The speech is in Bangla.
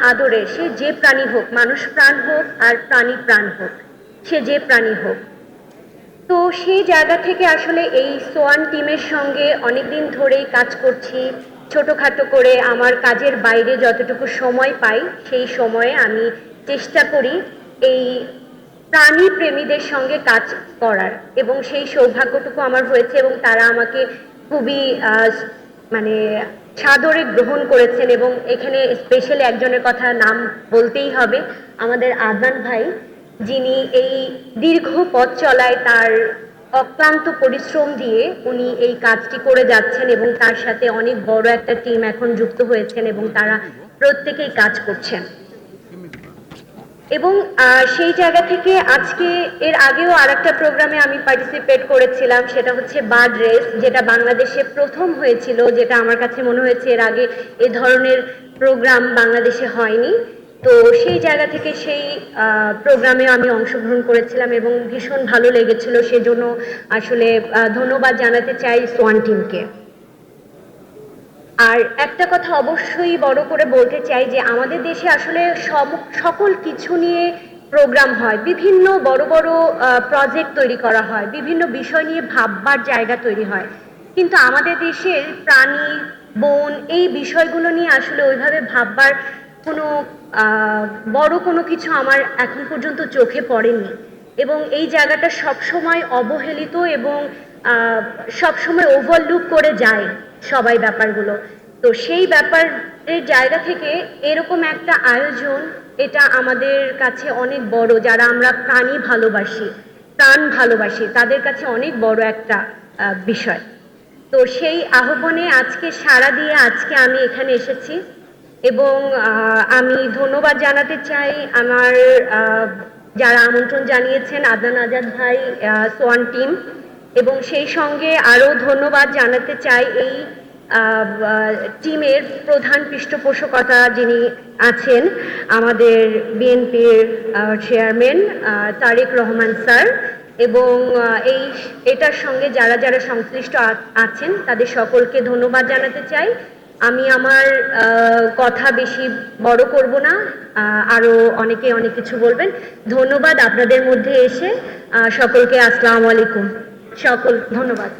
আদরে সে যে প্রাণী হোক, মানুষ প্রাণ হোক আর প্রাণী প্রাণ হোক, সে যে প্রাণী হোক। তো সেই জায়গা থেকে আসলে এই সোয়ান টিমের সঙ্গে অনেকদিন ধরেই কাজ করছি। ছোটোখাটো করে আমার কাজের বাইরে যতটুকু সময় পাই সেই সময়ে আমি চেষ্টা করি এই প্রাণী প্রেমীদের সঙ্গে কাজ করার, এবং সেই সৌভাগ্যটুকু আমার হয়েছে এবং তারা আমাকে খুবই মানে সাদরে গ্রহণ করেছেন। এবং এখানে স্পেশালি একজনের কথা নাম বলতেই হবে, আমাদের আদনান ভাই, যিনি এই দীর্ঘ পথ চলায় তার অক্লান্ত পরিশ্রম দিয়ে উনি এই কাজটি করে যাচ্ছেন এবং তার সাথে অনেক বড় একটা টিম এখন যুক্ত হয়েছেন এবং তারা প্রত্যেকেই কাজ করছেন। এবং সেই জায়গা থেকে আজকে এর আগেও আরেকটা প্রোগ্রামে আমি পার্টিসিপেট করেছিলাম, সেটা হচ্ছে বার্ড রেস, যেটা বাংলাদেশে প্রথম হয়েছিল, যেটা আমার কাছে মনে হয়েছে এর আগে এ ধরনের প্রোগ্রাম বাংলাদেশে হয়নি। তো সেই জায়গা থেকে সেই প্রোগ্রামে আমি অংশগ্রহণ করেছিলাম এবং ভীষণ ভালো লেগেছিল। সেজন্য আসলে ধন্যবাদ জানাতে চাই সোয়ান টিমকে। আর একটা কথা অবশ্যই বড় করে বলতে চাই যে আমাদের দেশে আসলে সকল কিছু নিয়ে প্রোগ্রাম হয়, বিভিন্ন বড় বড় প্রজেক্ট তৈরি করা হয়, বিভিন্ন বিষয় নিয়ে ভাববার জায়গা তৈরি হয়, কিন্তু আমাদের দেশের প্রাণী, বন, এই বিষয়গুলো নিয়ে আসলে ওইভাবে ভাববার কোনো বড় কোনো কিছু আমার এখন পর্যন্ত চোখে পড়েনি। এবং এই জায়গাটা সবসময় অবহেলিত এবং সবসময় ওভারলুক করে যায় সবাই ব্যাপারগুলো। তো সেই ব্যাপারের জায়গা থেকে এরকম একটা আয়োজন, এটা আমাদের কাছে অনেক বড়, যারা আমরা প্রাণী ভালোবাসি, প্রাণ ভালোবাসি, তাদের কাছে অনেক বড় একটা বিষয়। তো সেই আহ্বানে আজকে সাড়া দিয়ে আজকে আমি এখানে এসেছি এবং আমি ধন্যবাদ জানাতে চাই আমার যারা আমন্ত্রণ জানিয়েছেন, আদনান আজাদ ভাই, সোয়ান টিম, এবং সেই সঙ্গে আরও ধন্যবাদ জানাতে চাই এই টিমের প্রধান পৃষ্ঠপোষকতা যিনি আছেন, আমাদের বিএনপির চেয়ারম্যান তারেক রহমান স্যার, এবং এটার সঙ্গে যারা যারা সংশ্লিষ্ট আছেন তাদের সকলকে ধন্যবাদ জানাতে চাই। আমি আমার কথা বেশি বড় করব না, আরও অনেকে অনেক কিছু বলবেন। ধন্যবাদ আপনাদের মধ্যে এসে। সকলকে আসসালামু আলাইকুম, সকল ধন্যবাদ।